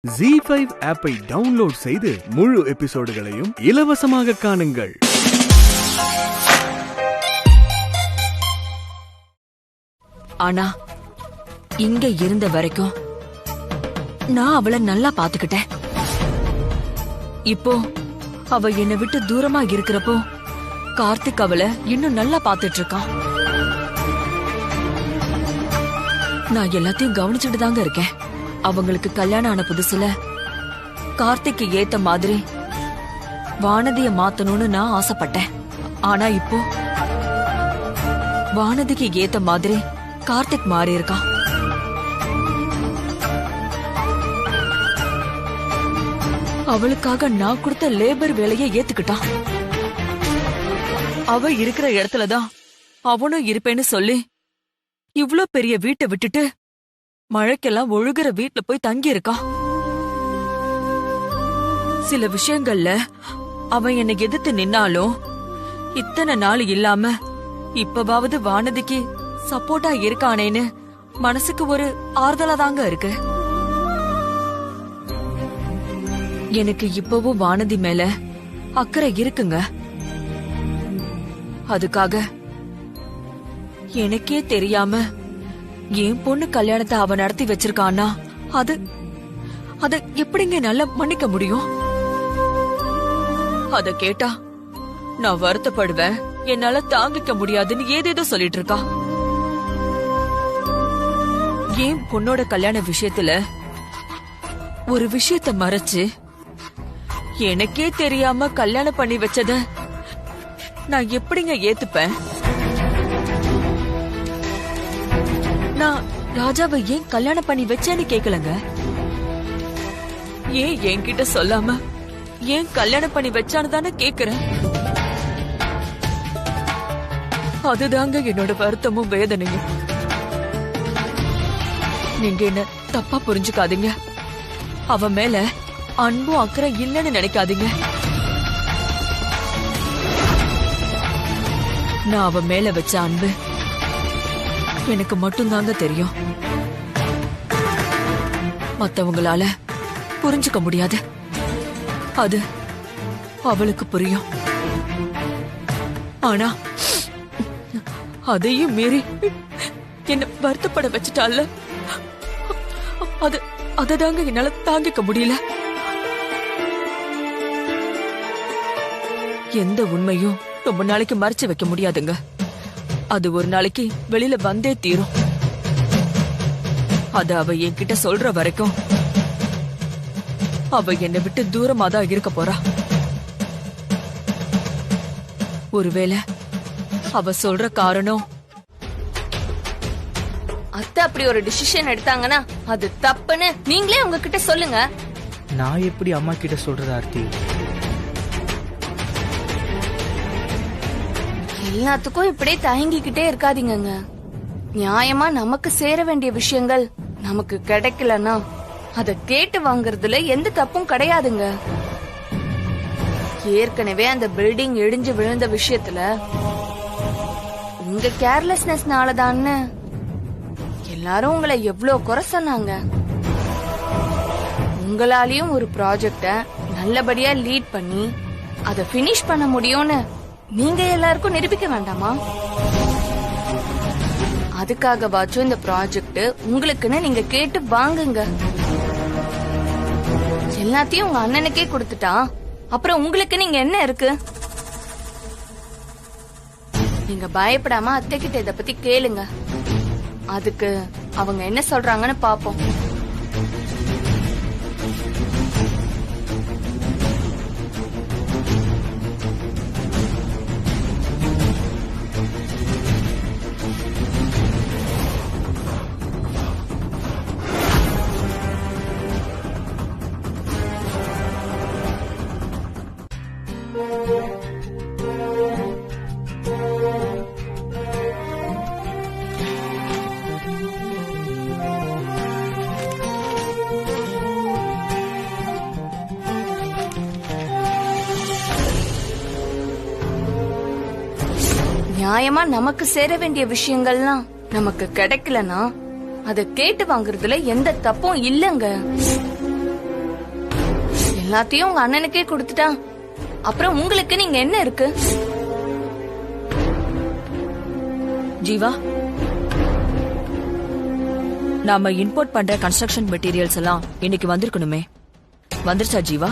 ZEE5 ஆப்பை download செய்து முழு எபிசோடுகளையும் இலவசமாக காணுங்கள். ஆனா இங்க இருந்த வரைக்கும் நான் அவளை நல்லா பாத்துக்கிட்டேன். இப்போ அவ என்னை விட்டு தூரமா இருக்கிறப்போ கார்த்திக் அவளை இன்னும் நல்லா பாத்துட்டு இருக்கான். நான் எல்லாத்தையும் கவனிச்சுட்டு தாங்க இருக்கேன். அவங்களுக்கு கல்யாணம் ஆன புதுசுல கார்த்திக்கு ஏத்த மாதிரி வானதிய மாத்தணும்னு நான் ஆசைப்பட்டேன். ஆனா இப்போ வானதிக்கு ஏத்த மாதிரி கார்த்திக் மாறி இருக்கான். அவளுக்காக நான் கொடுத்த லேபர் வேலையை ஏத்துக்கிட்டான். அவ இருக்கிற இடத்துலதான் அவனும் இருப்பேன்னு சொல்லி இவ்ளோ பெரிய வீட்டை விட்டுட்டு மழைக்கெல்லாம் ஒழுகுற வீட்டுல போய் தங்கி இருக்கான். சில விஷயங்கள்ல அவன் என்னை எதிர்த்து நின்னாலும் இத்தனை நாள் இல்லாம இப்பவாவது வானதிக்கு சப்போர்ட்டா இருக்கானேன்னு மனசுக்கு ஒரு ஆறுதலா தாங்க இருக்கு. எனக்கு இப்பவும் வானதி மேல அக்கறை இருக்குங்க. அதுக்காக எனக்கே தெரியாம என் பொண்ணு கல்யாணத்தை அவ நடத்தி வச்சிருக்கானா அத எப்படிங்க என்னால மன்னிக்க முடியும்? அத கேட்டா நான் வருத்தப்படுவேன், என்னால தாங்கிக்க முடியாதுன்னு ஏதேதோ சொல்லிட்டு இருக்கா. என் பொண்ணோட கல்யாண விஷயத்துல ஒரு விஷயத்த மறைச்சு எனக்கே தெரியாம கல்யாணம் பண்ணி வச்சத நான் எப்படிங்க ஏத்துப்பேன்? நான் ராஜாவை ஏன் கல்யாணம் பண்ணி வச்சேன்னு கேக்கலங்க. ஏன் என்கிட்ட சொல்லாம ஏன் கல்யாணம் பண்ணி வச்சான்னு தானே கேக்குறேன். அதுதாங்க என்னோட வருத்தமும் வேதனையும். நீங்க என்ன தப்பா புரிஞ்சுக்காதீங்க. அவ மேல அன்பும் அக்கறை இல்லைன்னு நினைக்காதீங்க. நான் அவ மேல வச்ச அன்பு எனக்கு மட்டும்தாங்க தெரியும். மத்தவங்களால புரிஞ்சுக்க முடியாது. அது அவளுக்கு புரியும். ஆனா அதையும் மீறி என்ன வருத்தப்பட வச்சுட்டால, அததாங்க என்னால தாங்கிக்க முடியல. எந்த உண்மையும் ரொம்ப நாளைக்கு மறைச்சு வைக்க முடியாதுங்க. அது ஒரு நாளைக்கு வெளியில வந்தே தீரும். அத அவ என்கிட்ட சொல்ற வரைக்கும் அவ என்னை விட்டு தூரமா தான் இருக்க போறா. ஒருவேளை அவ சொல்ற காரணம் அத்தை அப்படி ஒரு டிசிஷன் எடுத்தாங்கன்னா அது தப்புன்னு நீங்களே உங்ககிட்ட சொல்லுங்க. நான் எப்படி அம்மா கிட்ட சொல்றது ஆர்த்தி? எல்லாத்துக்கும் இப்படியே தயங்கிக்கிட்டே இருக்காதீங்க. நியாயமா நமக்கு சேர வேண்டிய விஷயங்கள் நமக்கு கிடைக்கலன்னா அத கேட்டு வாங்குறதுல எந்த தப்பும் கிடையாதுங்க. ஏற்கனவே அந்த பில்டிங் இடிஞ்சு விழுந்த விஷயத்துல உங்க கேர்லெஸ்னஸ்னாலதான்னு எல்லாரும் உங்களை எவ்வளவு குறை சொன்னாங்க. உங்களாலையும் ஒரு ப்ராஜெக்ட நல்லபடியா லீட் பண்ணி அத பினிஷ் பண்ண முடியும்னு நீங்க எல்லாருக்கும் நிரூபிக்க வேண்டாமா? அதுக்காகவாச்சும் இந்த ப்ராஜெக்ட் உங்களுக்குன்னு நீங்க கேட்டு வாங்குங்க. எல்லாத்தையும் உங்க அண்ணனுக்கே கொடுத்துட்டா அப்புறம் உங்களுக்கு நீங்க என்ன இருக்கு? நீங்க பயப்படாம அத்தை கிட்ட இத பத்தி கேளுங்க. அதுக்கு அவங்க என்ன சொல்றாங்கன்னு பாப்போம். நியாயமா நமக்கு சேர வேண்டிய விஷயங்கள்லாம் நமக்கு கிடைக்கலனா அத கேட்டு வாங்குறதுல எந்த தப்பும் இல்லங்க. எல்லாத்தையும் உங்க அண்ணனுக்கே கொடுத்துட்டா அப்புறம் உங்களுக்கு நீங்க என்ன இருக்கு? ஜீவா, நாம இம்போர்ட் பண்ற கன்ஸ்ட்ரக்ஷன் மெட்டீரியல்ஸ் எல்லாம் இன்னைக்கு வந்திருக்கணுமே, வந்துருச்சா ஜீவா?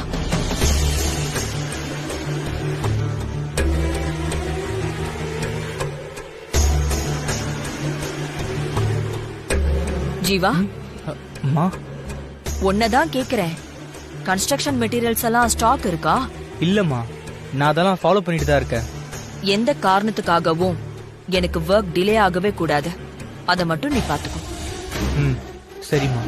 ஜீவா, அம்மா உன்னதான் கேக்குறேன், கன்ஸ்ட்ரக்ஷன் மெட்டீரியல்ஸ் எல்லாம் ஸ்டாக் இருக்கா? இல்லம்மா, நான் அதெல்லாம் ஃபாலோ பண்ணிட்டு தான் இருக்கேன். எந்த காரணத்துக்காகவும் எனக்கு ஒர்க் டிலே ஆகவே கூடாது, அத மட்டும் நீ பாத்துக்கோ. ம், சரிம்மா.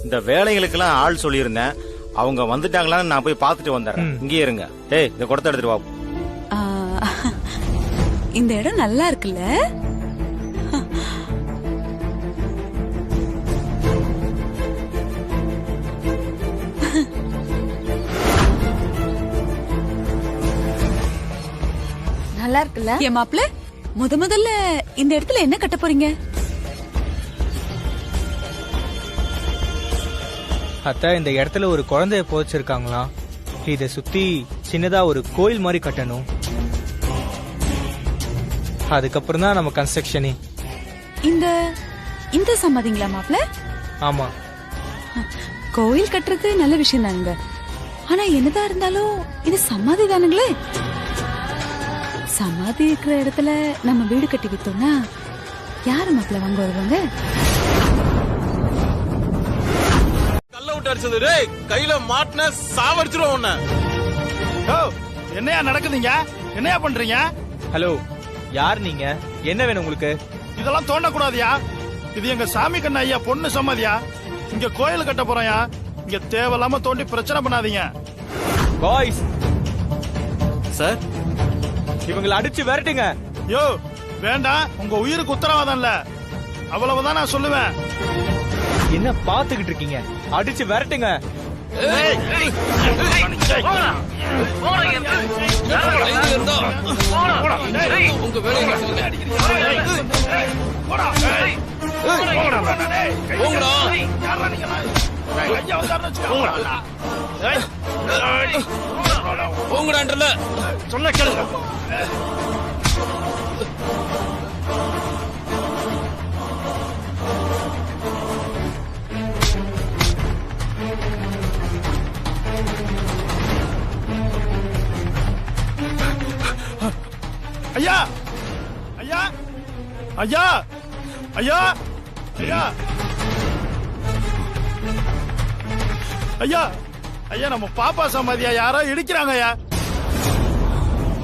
இந்த வேலைகளுக்கெல்லாம் ஆள் சொல்லியிருந்தேன், அவங்க வந்துட்டாங்களான்னு நான் போய் பார்த்துட்டு வந்துடுறேன். இங்கே இருங்க. ஏய், இந்த குடத்தை எடுத்துட்டு வா. இந்த இடம் நல்லா இருக்குல்ல? நல்லா இருக்குல்ல? என் மாப்பிள்ள, முதல்ல இந்த இடத்துல என்ன கட்ட போறீங்க? அத்தா, இந்த இடத்துல ஒரு குழந்தைய புதைச்சிருக்காங்களாம். இத சுத்தி சின்னதா ஒரு கோயில் மாதிரி கட்டணும். அதுக்கப்புறம் தான் நம்ம கன்ஸ்ட்ரக்ஷனே. இந்த சம்மதிங்களா மாப்பிள்ள? ஆமா. கோயில் கட்டுறது நல்ல விஷயம் தானுங்க. ஆனா என்னதான் இருந்தாலும் இது சமாதி தானுங்களே. சமாதி இருக்கிற இடத்துல நம்ம வீடு கட்டி வித்தோம்னா யாரு மாப்பிள்ள வாங்க வருவாங்க? கல்ல விட்டு அடிச்சது டேய், கையில மாட்டின சாவடிச்சிரும் உன்னை. என்னையா நடக்குதுங்க? என்னையா பண்றீங்க? ஹலோ, யார் நீங்க? என்ன வேணும் உங்களுக்கு? இதெல்லாம் தோண்ட கூடாதியா. இது எங்க சாமி கண்ண ஐயா பொண்ணு சம்மதியா. இங்க கோயில் கட்ட போறோம்யா. இங்க தேவையில்லாம தோண்டி பிரச்சனை பண்ணாதீங்க. பாய்ஸ், சார், இவங்களை அடிச்சு விரட்டுங்க. யோ வேண்டாம், உங்க உயிருக்கு உத்தரவாதம் இல்ல, அவ்வளவுதான் நான் சொல்லுவேன். என்ன பாத்துக்கிட்டு இருக்கீங்க? அடிச்சு விரட்டுங்க. உங்க வேலையை போங்கடான்றல சொல்ல கேளுங்க. ஐயா ஐயா ஐயா ஐயா ஐயா ஐயா ஐயா, நம்ம பாப்பா சமாதியா யாரோ இடிக்கிறாங்க ஐயா.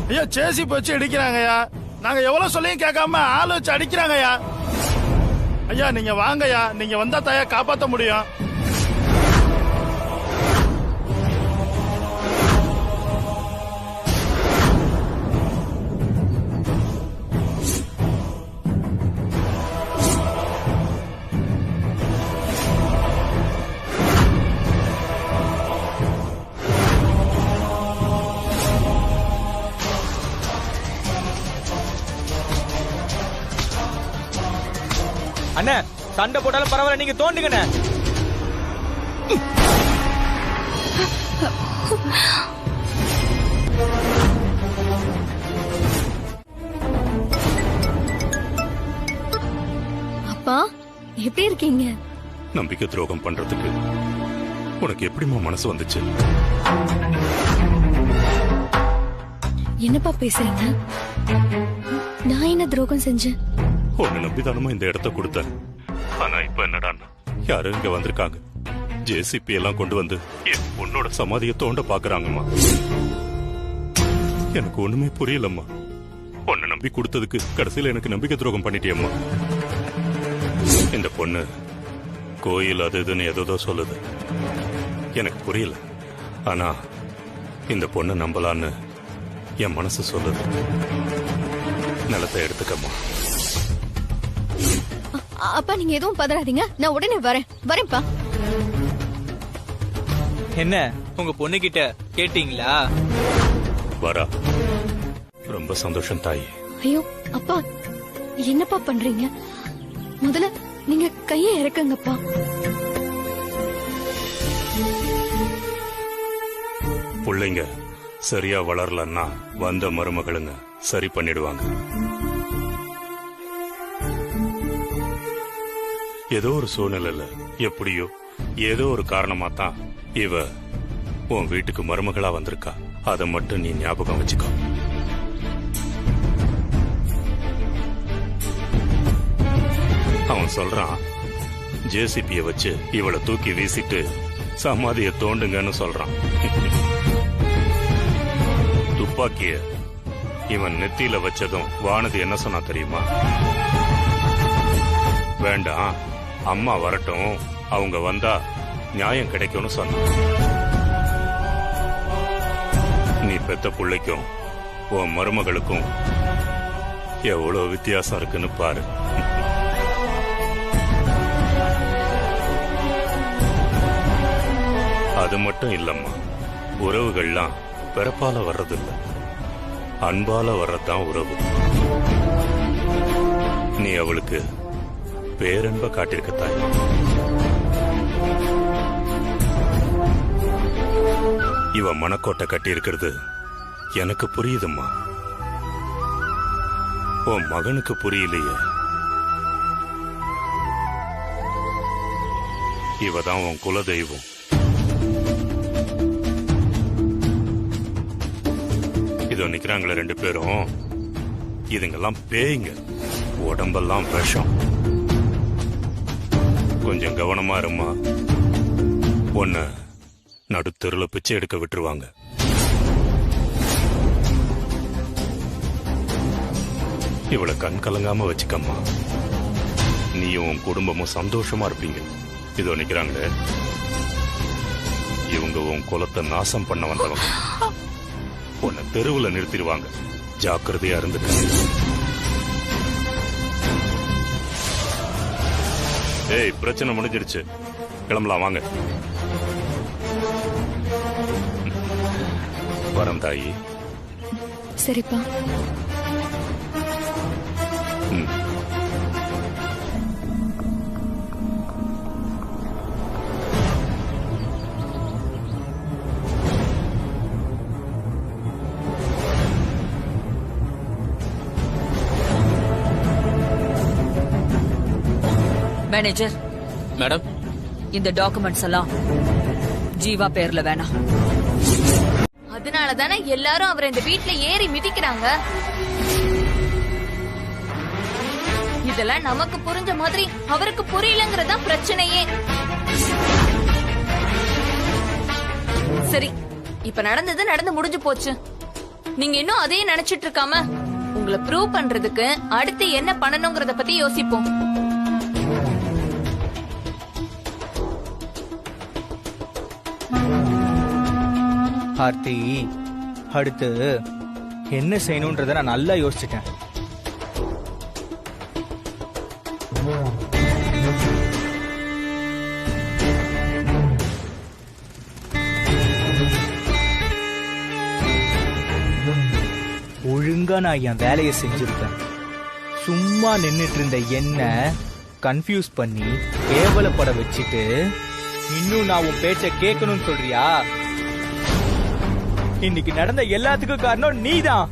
ஐயா, சேசி வச்சு இடிக்கிறாங்க ஐயா. நாங்க எவ்வளவு சொல்லியும் கேட்காம ஆள் வச்சு அடிக்கிறாங்க ஐயா. ஐயா, நீங்க வாங்கய்யா, நீங்க வந்தா தாயா காப்பாத்த முடியும். அண்ணா, சண்டை போட்டாலும் பரவாயில்ல, நீங்க தோண்டுங்கண்ணே. அப்பா, எப்படி இருக்கீங்க? நம்பிக்கை துரோகம் பண்றதுக்கு உனக்கு எப்படிமா மனசு வந்துச்சு? என்னப்பா பேசுறீங்க? நான் என்ன துரோகம் செஞ்சேன்? உன்னை நம்பிதானமா இந்த இடத்த கொடுத்தேன். ஆனா இப்ப என்னடா, யாரும் இங்க வந்திருக்காங்க, ஜேசிபி எல்லாம் கொண்டு வந்து என் பொண்ணோட சமாதியை தோண்ட பாக்குறாங்கம்மா. எனக்கு ஒண்ணுமே புரியலம்மா. உன்னை நம்பி கொடுத்ததுக்கு கடைசியில எனக்கு நம்பிக்கை துரோகம் பண்ணிட்டியம்மா. இந்த பொண்ணு கோயில் அது இதுன்னு ஏதோ சொல்லுது, எனக்கு புரியல. ஆனா இந்த பொண்ணை நம்பலான்னு என் மனசு சொல்லுது. நிலத்தை எடுத்துக்கம்மா. அப்பா, நீங்க எதுவும் பதறாதீங்க, நான் உடனே வரேன்ப்பா. என்ன, உங்க பொண்ணு கிட்ட கேட்டீங்களா? வரா, ரொம்ப சந்தோஷம் தாயி. ஐயோ அப்பா, என்னப்பா பண்றீங்க? முதல்ல நீங்க கையை இறக்குங்கப்பா. பிள்ளைங்க சரியா வளரலன்னா வந்த மருமகளுங்க சரி பண்ணிடுவாங்க. ஏதோ ஒரு சூழ்நிலையில எப்படியோ ஏதோ ஒரு காரணமா தான் இவ உன் வீட்டுக்கு மருமகளா வந்திருக்கா. அதை மட்டும் நீ ஞாபகம் வச்சுக்கோ. அவன் சொல்றான் ஜேசிபிய வச்சு இவளை தூக்கி வீசிட்டு சமாதிய தோண்டுங்கன்னு சொல்றான். துப்பாக்கிய இவன் நெத்தியில வச்சதும் வானதி என்ன சொன்னா தெரியுமா? வேண்டாம், அம்மா வரட்டும், அவங்க வந்தா நியாயம் கிடைக்கும்னு சொன்ன. நீ பெத்த பிள்ளைக்கும் உன் மருமகளுக்கும் எவ்வளவு வித்தியாசம் இருக்குன்னு பாரு. அது மட்டும் இல்லம்மா, உறவுகள்லாம் பிறப்பால வர்றதில்ல, அன்பால வர்றதுதான் உறவு. நீ அவளுக்கு பேரன்ப காட்டிருக்க தாய். இவ மனக்கோட்டை கட்டி இருக்கிறது எனக்கு புரியுதும்மா. உன் மகனுக்கு புரியலையே. இவதான் உன் குல தெய்வம். இதோ நிக்கிறாங்களே 2 பேரும், இதுங்கெல்லாம் பேய்ங்க, உடம்பெல்லாம் விஷம். கொஞ்சம் கவனமா இருமா, உன்னை நடுத்தெருல பிச்சை எடுக்க விட்டுருவாங்க. இவளை கண் கலங்காம வச்சுக்கம்மா, நீயும் உன் குடும்பமும் சந்தோஷமா இருப்பீங்க. இதோ நிக்கிறாங்களே, இவங்க உன் குலத்தை நாசம் பண்ண வந்தவங்க. உன்னை தெருவுல நிறுத்திடுவாங்க, ஜாக்கிரதையா இருந்துக்க. ஏய், பிரச்சனை முடிஞ்சிருச்சு, கிளம்பலாம் வாங்க. வரம் தாயி. சரிப்பா. மேனேஜர் மேடம், இந்த டாக்குமெண்ட்ஸ் எல்லாம் ஜீவா பேர்ல வேணாம். அதனாலதானே எல்லாரும் அவரை இந்த வீட்ல ஏறி மிதிக்கிறாங்க. இதெல்லாம் நமக்கு புரிஞ்ச மாதிரி அவருக்கு புரியலங்கறதா பிரச்சனையே. சரி, இப்ப நடந்தது நடந்து முடிஞ்சு போச்சு. நீங்க இன்னும் அதையே நினைச்சிட்டு இருக்காம உங்களை ப்ரூவ் பண்றதுக்கு அடுத்து என்ன பண்ணணும்ங்கறத பத்தி யோசிப்போம். ஆர்த்தி, அடுத்து என்ன செய்யணும்ன்றத நான் நல்லா யோசிச்சுட்டேன். ஒழுங்கா நான் என் வேலையை செஞ்சிருப்பேன். சும்மா நின்னுட்டு இருந்த என்ன கன்ஃபியூஸ் பண்ணி கேவலப்பட வச்சுட்டு இன்னும் நான் உன் பேச்ச கேட்கணும்னு சொல்றியா? இன்னைக்கு நடந்த எல்லாத்துக்கும் காரணம் நீதான்.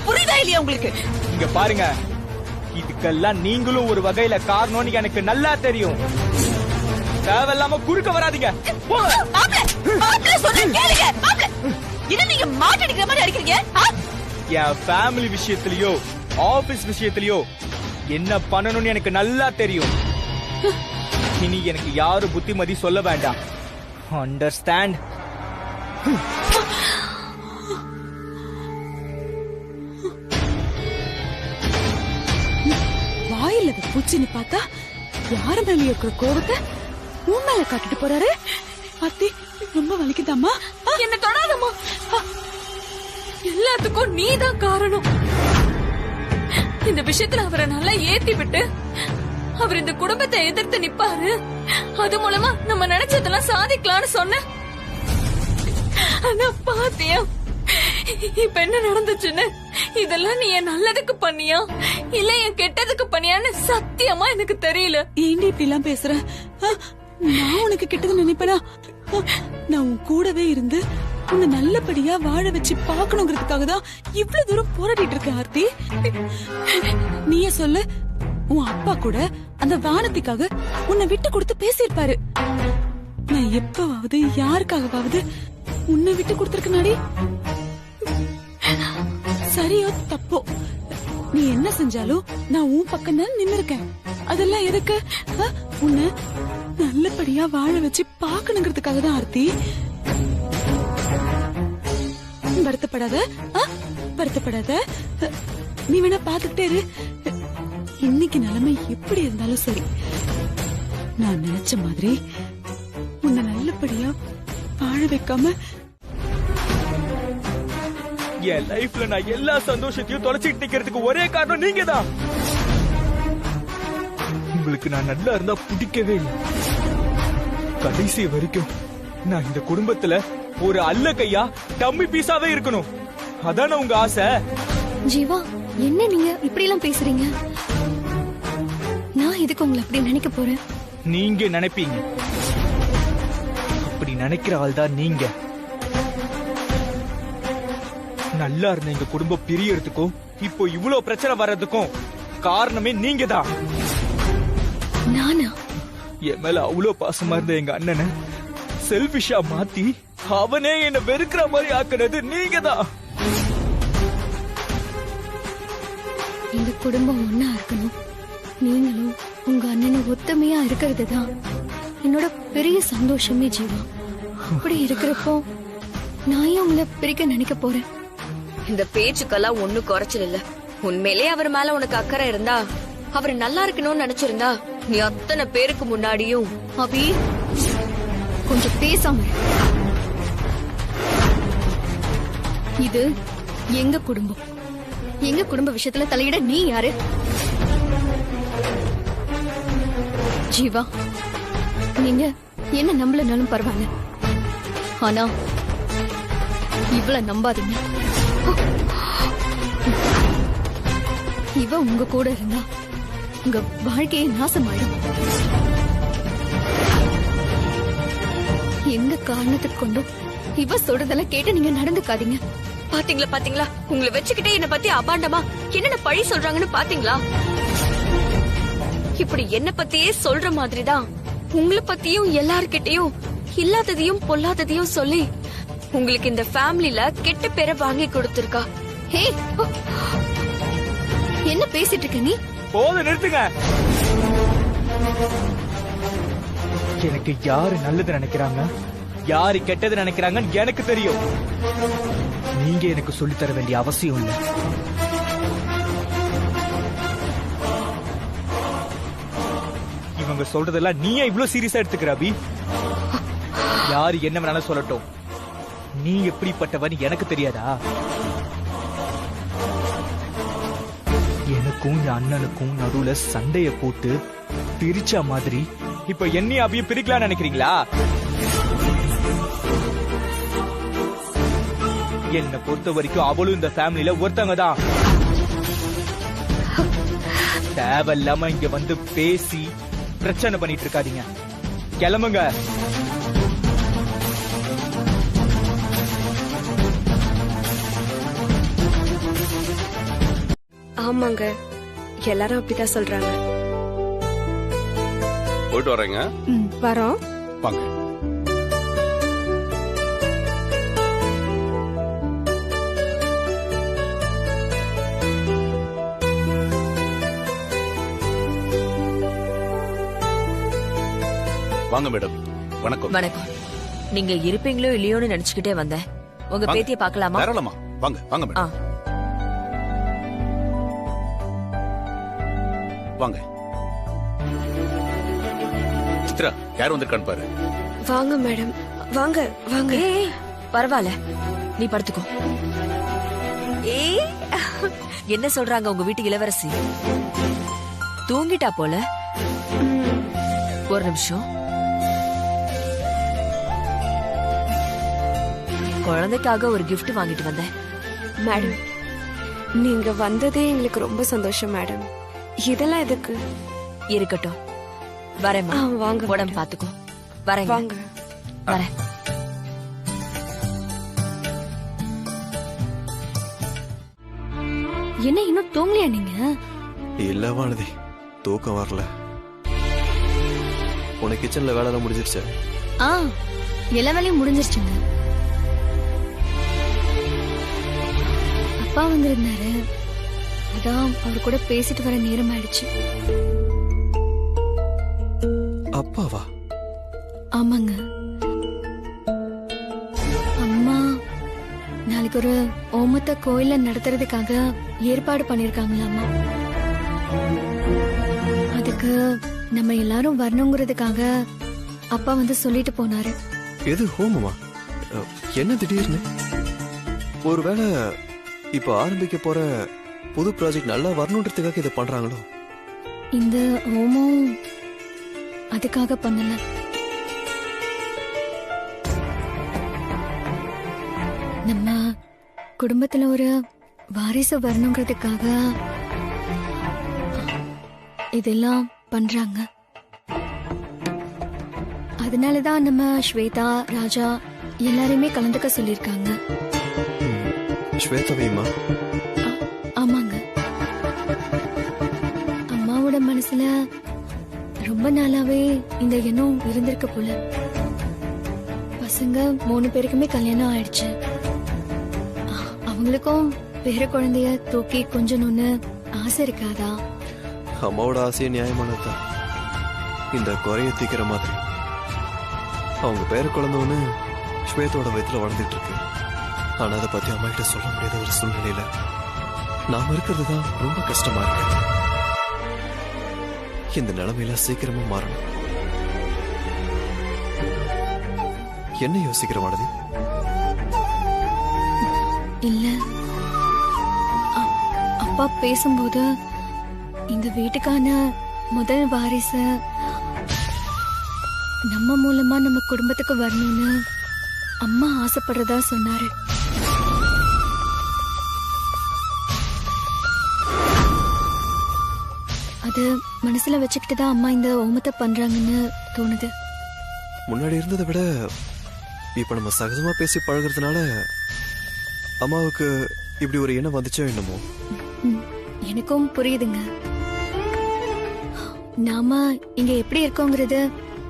புரியுதா இல்லையா உங்களுக்கு? இங்க பாருங்க, இதுக்கெல்லாம் நீங்களும் ஒரு வகையில காரணம்னு எனக்கு நல்லா தெரியும். தேவையில்லாம குறுக்க வராதீங்க. நீங்க மாட்டடிக்கிற மாதிரி அடிக்கிறீங்க. என் ஃபேமிலி விஷயத்திலயோ ஆபீஸ் விஷயத்திலயோ என்ன பண்ணணும்னு எனக்கு நல்லா தெரியும். இனி எனக்கு யாரு புத்திமதி சொல்ல வேண்டாம். அண்டர்ஸ்டாண்ட்? வாயில பூச்சின்னு பார்த்தா யாரு மேல இருக்கிற கோவத்தை உன் மேல காட்டிட்டு போறாரு. அத்தி, ரொம்ப வலிக்குதாம்மா? என்ன தொடாதம்மா. எல்லாத்துக்கும் நீதான் காரணம். இந்த விஷயத்துல அவரை நல்லா ஏத்தி விட்டு அவர் இந்த குடும்பத்தை எதிர்த்து நிப்பாரு. அது மூலமா நம்ம நினைச்சதெல்லாம் சாதிக்கலாம்னு சொன்ன. ஆனா பாத்தியா இப்ப என்ன நடந்துச்சுன்னு? இதெல்லாம் நீ என் நல்லதுக்கு பண்ணியா இல்ல என் கெட்டதுக்கு பண்ணியான்னு சத்தியமா எனக்கு தெரியல. ஏண்டி இப்படி எல்லாம் பேசுற? நான் உனக்கு கெட்டது நினைப்பேனா? நான் உன் கூடவே இருந்து உன்னை நல்லபடியா வாழ வச்சு பாக்கணுங்கிறதுக்காக தான் இவ்வளவு தூரம் போராடிட்டு இருக்கேன் ஆர்த்தி. நீயே சொல்லு, உன் அப்பா கூட அந்த வானத்துக்காக உன்னை விட்டு கொடுத்து பேசியிருப்பாரு. நான் எப்பவாவது யாருக்காகவாவது உன்னை விட்டு கொடுத்திருக்கனாடி? சரியோ தப்போ, நீ என்ன செஞ்சாலும் நான் உன் பக்கம் தான் நின்னு இருக்கேன். அதெல்லாம் எதுக்கு? உன்னை நல்லபடியா வாழ வச்சு பாக்கணுங்கிறதுக்காக தான் ஆர்த்தி. வருத்தப்படாத, வருத்தப்படாத. நீ வேணா பாத்துக்கிட்டே இரு. இன்னைக்கு நிலைமை எப்படி இருந்தாலும் சரி, நான் நினைச்ச மாதிரி உன்னை நல்லபடியா வாழ வைக்காம என் லைஃப்ல நான் எல்லா சந்தோஷத்தையும் தொலைச்சிட்டு நிக்கிறதுக்கு ஒரே காரணம் நீங்க தான். உங்களுக்கு நான் நல்லா இருந்தா பிடிக்கவே இல்லை. கடைசி வரைக்கும் நான் இந்த குடும்பத்துல ஒரு அல்ல கையா டம்மி பீஸாவே இருக்கணும். அதான உங்க ஆசை? ஜீவா, என்ன நீங்க இப்படி எல்லாம் பேசுறீங்க? நான் இதுக்கு உங்களை அப்படி நினைக்க போறேன்? நீங்க நினைப்பீங்க. அப்படி நினைக்கிற ஆள் தான் நீங்க. நல்லா இருந்த எங்க குடும்பம் பிரியறதுக்கும் இப்போ இவ்வளவு பிரச்சனை வர்றதுக்கும் காரணமே நீங்க தான். நானா? என் மேல அவ்வளவு பாசமா இருந்த எங்க அண்ணனை செல்பிஷா மாத்தி அவனே என்ன வெறுக்கிற மாதிரி ஆக்குனது நீங்க தான். இந்த குடும்பம் ஒன்னா இருக்கணும், நீங்களும் உங்க அண்ணனும் ஒத்துமையா இருக்கிறது தான் என்னோட பெரிய சந்தோஷமே ஜீவா. அப்படி இருக்கிறப்போ நான் ஏன் உங்களை பிரிக்க நினைக்க போறேன்? இந்த பேச்சுக்கெல்லாம் ஒண்ணும் குறைச்சல் இல்ல. உண்மையிலே அவர் மேல உனக்கு அக்கறை இருந்தா, அவர் நல்லா இருக்கணும்னு நினைச்சிருந்தா, நீ அத்தனை பேருக்கு முன்னாடியும் அபி கொஞ்சம் பேசாம இரு. இது எங்க குடும்பம். எங்க குடும்ப விஷயத்துல தலையிட நீ யாரு? ஜீவா, நீங்க என்ன நம்பலனாலும் பரவாயில்ல, ஆனா இவ்வளவு நம்பாதீங்க. இவ உங்க கூட இருந்தா உங்க வாழ்க்கையை நாசமாயிடும். எந்த காரணத்துக்கு கொண்டும் இவ சொல்றதெல்லாம் கேட்டு நீங்க நடந்துக்காதீங்க. பாத்தீங்களா பாத்தீங்களா, உங்களை வச்சுக்கிட்டே என்ன பத்தி அபாண்டமா என்னென்ன பழி சொல்றாங்கன்னு பாத்தீங்களா? இப்படி என்ன பத்தியே சொல்ற மாதிரிதான் உங்களை பத்தியும் எல்லார்கிட்டயும் இல்லாததையும் பொல்லாததையும் சொல்லி உங்களுக்கு இந்த ஃபேமிலில கெட்ட பேரை வாங்கி கொடுத்திருக்கா. ஹே, என்ன பேசிட்டு இருக்க நீ? போது நிறுத்துங்க. எனக்கு யாரு நல்லது நினைக்கிறாங்க, யாரு கெட்டது நினைக்கிறாங்கன்னு எனக்கு தெரியும். நீங்க எனக்கு சொல்லி தர வேண்டிய அவசியம் இல்லை. இவங்க சொல்றதெல்லாம் நீ இவ்வளவு சீரியஸா எடுத்துக்கிற அபி? யாரு என்ன வேணாலும் சொல்லட்டும், நீ எப்படிப்பட்டவன் எனக்கு தெரியாதா? எனக்கும் என் அண்ணனுக்கும் நடுவுல சண்டைய போட்டு பிரிச்ச மாதிரி இப்ப என்னையும் அபியும் பிரிக்கலாம்னு நினைக்கிறீங்களா? என்னை பொறுத்த வரைக்கும் அவளும் இந்த ஃபேமிலில ஒருத்தவங்க தான். தேவையில்லாம இங்க வந்து பேசி பிரச்சனை பண்ணிட்டு இருக்காதீங்க. கிளம்புங்க. ஆமாங்க, எல்லாரும் அப்படிதான் சொல்றாங்க. போயிட்டு வரேங்க. வரோம். வாங்க. வாங்க மேடம். வணக்கம். வணக்கம். நீங்க இருப்பீங்களோ இல்லையோன்னு நினைச்சுக்கிட்டே வந்தேன். உங்க பேத்திய பாக்கலாமா? தாராளமா. வாங்க வாங்க மேடம். வாங்க. சித்ரா, யார் வந்திருக்கான்னு பாரு. வாங்க மேடம், வாங்க வாங்க. பரவாயில்ல, நீ படுத்துக்கோ. என்ன சொல்றாங்க உங்க வீட்டு இளவரசி? தூங்கிட்டா போல. ஒரு நிமிஷம். குழந்தைக்காக ஒரு gift வாங்கிட்டு வந்தேன். மேடம், நீங்க வந்ததே எங்களுக்கு ரொம்ப சந்தோஷம் மேடம். இதெல்லாம் எதுக்கு? இருக்கட்டும், வரேம்மா. வாங்க, உடம்பு பாத்துக்கோ. வரேன், வாங்க. வரேன். என்ன இன்னும் தூங்கலையா நீங்க? இல்ல வானதி, தூக்கம் வரல. உனக்கு கிச்சன்ல வேலை எல்லாம் முடிஞ்சிருச்சு? எல்லா வேலையும் முடிஞ்சிருச்சுங்க. அப்பா வந்திருந்தாரு, அதான் அவர் கூட பேசிட்டு வர நேரம் ஆயிடுச்சு. அப்பாவா? ஆமாங்க. அம்மா நாளைக்கு ஒரு ஓமத்தை கோயில்ல நடத்துறதுக்காக ஏற்பாடு பண்ணிருக்காங்களாமா. அதுக்கு நம்ம எல்லாரும் வரணுங்கிறதுக்காக அப்பா வந்து சொல்லிட்டு போனாரு. எது ஹோமமா? என்ன திடீர்னு? ஒருவேளை இப்ப ஆரம்பிக்க போற புது ப்ராஜெக்ட் நல்லா வரணுன்றதுக்காக இதை பண்றாங்களோ? இந்த ஹோமம் அதுக்காக பண்ணல. நம்ம குடும்பத்துல ஒரு வாரிசு வரணுங்கிறதுக்காக இதெல்லாம் பண்றாங்க. அதனாலதான் நம்ம ஸ்வேதா, ராஜா எல்லாரையுமே கலந்துக்க சொல்லிருக்காங்க. ஸ்வேதாவையுமா? ஆமாங்க. அம்மாவோட மனசுல ரொம்ப நாளாவே இந்த எண்ணம் இருந்திருக்க போல. பசங்க 3 பேருக்குமே கல்யாணம் ஆயிடுச்சு. அவங்களுக்கும் பேர குழந்தைய தூக்கி கொஞ்சணும்னு ஆசை இருக்காதா? அம்மாவோட ஆசையை நியாயமானதுதான். இந்த குறைய தீக்கிற மாதிரி அவங்க பேர குழந்தை ஒண்ணு ஸ்வேதோட வயிற்றுல வளர்ந்துட்டு இருக்கு. ஆனா அதை பத்தி அம்மா கிட்ட சொல்ல முடியாத ஒரு சூழ்நிலையில நாம இருக்கிறது தான் ரொம்ப கஷ்டமா இருக்கு. இந்த நிலைமையில சீக்கிரமா மாறணும். என்ன யோசிக்கிற வானதி? இல்ல, அப்பா பேசும்போது இந்த வீட்டுக்கான முதல் வாரிசு நம்ம மூலமா நம்ம குடும்பத்துக்கு வரணும்னு அம்மா ஆசைப்படுறதா சொன்னாரு. அது மனசுல வச்சுக்கிட்டு தான் அம்மா இந்த ஓமத்தை பண்றாங்கன்னு தோணுது. முன்னாடி இருந்ததை விட இப்ப நம்ம சகஜமா பேசி பழகுறதுனால அம்மாவுக்கு இப்படி ஒரு எண்ணம் வந்துச்சோ என்னமோ. எனக்கும் புரியுதுங்க. நாம இங்க எப்படி இருக்கோங்கிறது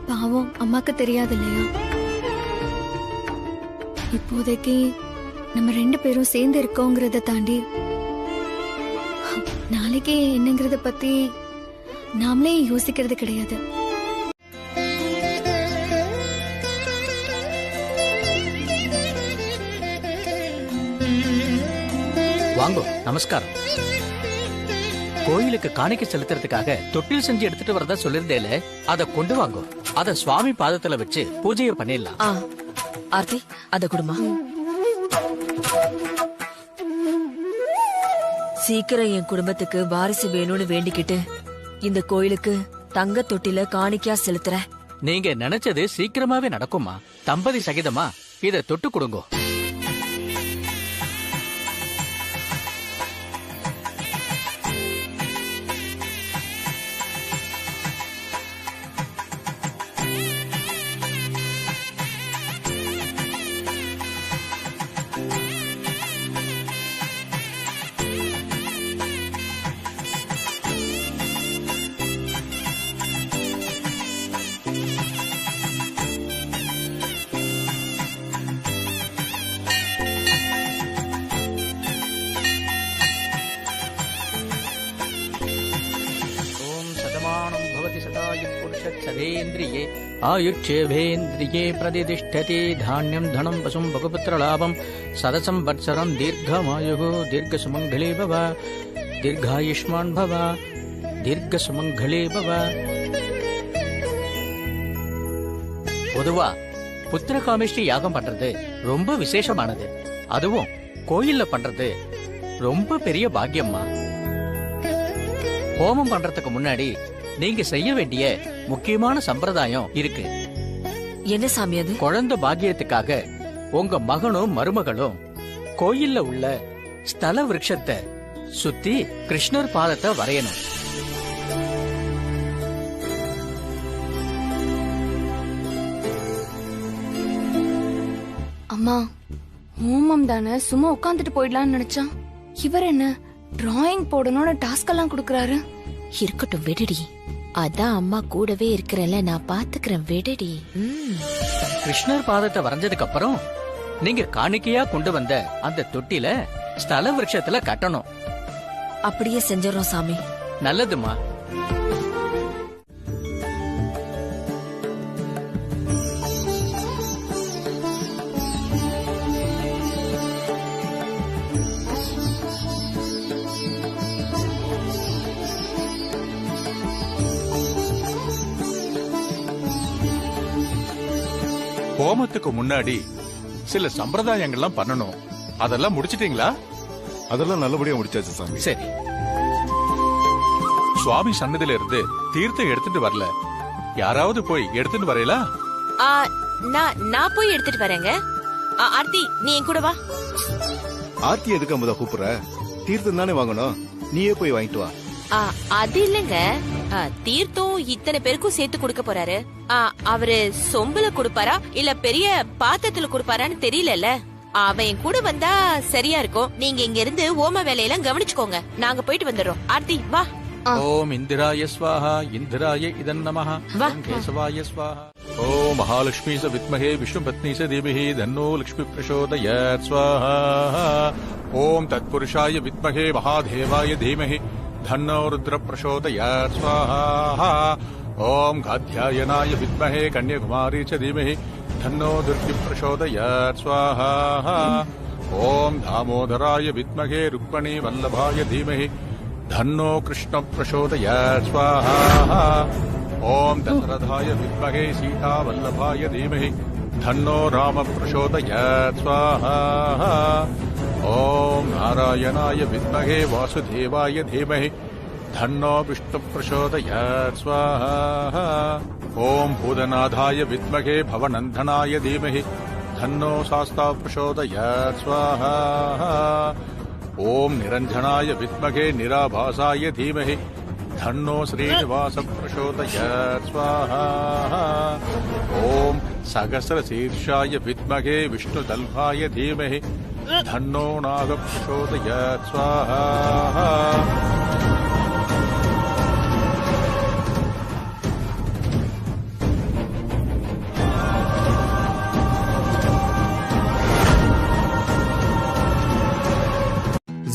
பாவம் அம்மாக்கு தெரியாது இல்லையா? இப்போதைக்கு நம்ம 2 பேரும் சேர்ந்து இருக்கோங்கிறத தாண்டி நாளைக்கு என்னங்கறத பத்தி நாமளே யோசிக்கிறது கிடையாது. வாங்கோ, நமஸ்காரம். கோயிலுக்கு காணிக்கை செலுத்துறதுக்காக தொட்டில் செஞ்சு எடுத்துட்டு வரதா சொல்லிருந்தேல, அத கொண்டு வாங்கோ. அத சுவாமி பாதத்துல வச்சு பூஜையை பண்ணிடலாம். ஆர்த்தி, அத குடுமா. சீக்கிரம் என் குடும்பத்துக்கு வாரிசு வேணும்னு வேண்டிக்கிட்டு இந்த கோயிலுக்கு தங்க தொட்டில காணிக்கையா செலுத்துறேன். நீங்க நினைச்சது சீக்கிரமாவே நடக்குமா? தம்பதி சகிதமா இத தொட்டு கொடுங்கோ. சதேந்திரியே ஆயுட்சேவேந்திரியே பிரதிதிஷ்டதி தானியம் தனம் பசும் பகுபுத்திர லாபம் சதசம் வத்சரம் தீர்க்கமாயு தீர்க்க சுமங்கலே பவ தீர்காயுஷ்மான் பவ தீர்க்க சுமங்கலே பவ. பொதுவா புத்திரகாமேஷ்டி யாகம் பண்றது ரொம்ப விசேஷமானது. அதுவும் கோயில்ல பண்றது ரொம்ப பெரிய பாக்கியம்மா. ஹோமம் பண்றதுக்கு முன்னாடி நீங்க செய்ய வேண்டிய முக்கியமான சம்பிரதாயம் இருக்கு. என்ன சாமி அது? குழந்தை பாக்கியத்துக்காக உங்க மகனும் மருமகளும் கோயில்ல உள்ள ஸ்தல விருட்சத்தை சுத்தி கிருஷ்ணர் பாதத்தை வரையணும். அம்மா ஹோமம் தானே, சும்மா உட்காந்துட்டு போயிடலாம்னு நினைச்சா இவர் என்ன டிராயிங் போடணும்னு டாஸ்க் எல்லாம் கொடுக்கறாரு. இருக்கட்டும் விடுடி, அதான் அம்மா கூடவே இருக்கிறேன்ல, நான் பாத்துக்கிறேன் விடுடி. கிருஷ்ணர் பாதத்தை வரைஞ்சதுக்கு அப்புறம் நீங்க காணிக்கையா கொண்டு வந்த அந்த தொட்டில ஸ்தல விருட்சத்துல கட்டணும். அப்படியே செஞ்சிடறோம் சாமி. நல்லதுமா. ஹோமத்துக்கு முன்னாடி சில சம்பிரதாயங்கள்லாம் பண்ணணும். அதெல்லாம் முடிச்சிட்டீங்களா? அதெல்லாம் நல்லபடியா முடிச்சாச்சு சாமி. சரி. சுவாமி சன்னதில இருந்து தீர்த்தம் எடுத்துட்டு வரல, யாராவது போய் எடுத்துட்டு வரீங்களா? நான் போய் எடுத்துட்டு வரேங்க. ஆர்த்தி, நீ என் கூட வா. ஆர்த்தி எதுக்கு அமுதா கூப்பிடுற? தீர்த்தம் தானே வாங்கணும், நீயே போய் வாங்கிட்டு வா. அது இல்லங்க, தீர்த்தம் இத்தனை பேருக்கும் சேர்த்து கொடுக்க போறாரு. அவரு சொம்புல கொடுப்பாரா இல்ல பெரிய பாத்திரத்துல கொடுப்பாரான்னு தெரியல. அவன் என் கூட வந்தா சரியா இருக்கும். நீங்க இங்க இருந்து ஓம வேலையெல்லாம் கவனிச்சுக்கோங்க, நாங்க போயிட்டு வந்துடுறோம். ஆர்த்தி வா. ஓம் இந்திராய ஸ்வாஹா இந்திராய இதன் நமஹ. ஓம் கேசவாய ஸ்வாஹா. ஓம் மகாலட்சுமி ச வித்மஹே விஷ்ணுபத்னி ச தீமஹி தன்னோ லக்ஷ்மி பிரசோதயாத் ஸ்வாஹா. ஓம் தத்புருஷாய வித்மஹே மகாதேவாய தீமஹி தன்னோ ருத்ர பிரசோதயாத் ஸ்வாஹா. ஓம் காத்யாயனாய வித்மஹே கன்யாகுமாரி ச தீமஹி தன்னோ துர்கி பிரசோதயாத் ஸ்வாஹா. ஓம் தாமோதராய வித்மஹே ருக்மணி வல்லபாய தீமஹி தன்னோ கிருஷ்ண பிரசோதயாத் ஸ்வாஹா. ஓம் தசரதாய வித்மஹே சீதா வல்லபாய தீமஹி தன்னோ ராம பிரசோதயாத் ஸ்வாஹா. ஓம் நாராயணாய வித்மஹே வாசுதேவாய தீமஹி தன்னோ விஷ்ணு பிரசோதயாத் ஸ்வாஹா. ஓம் பூதநாதாய வித்மஹே பவநந்தனாய தீமஹி தன்னோ சாஸ்தா பிரசோதயாத் ஸ்வாஹா. ஓம் நிரஞ்சனாய வித்மஹே நிராபாசாய தீமஹி தன்னோ ஸ்ரீனிவாச பிரசோதயாத் ஸ்வாஹா. ஓம் சகஸ்ரசீர்ஷாய வித்மஹே விஷ்ணுதல்பாய தீமஹி தன்னோ நாக பிரசோதயாத் ஸ்வாஹா.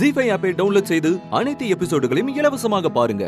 ஜீ5 ஆப்பை டவுன்லோட் செய்து அனைத்து எபிசோடுகளையும் இலவசமாக பாருங்க.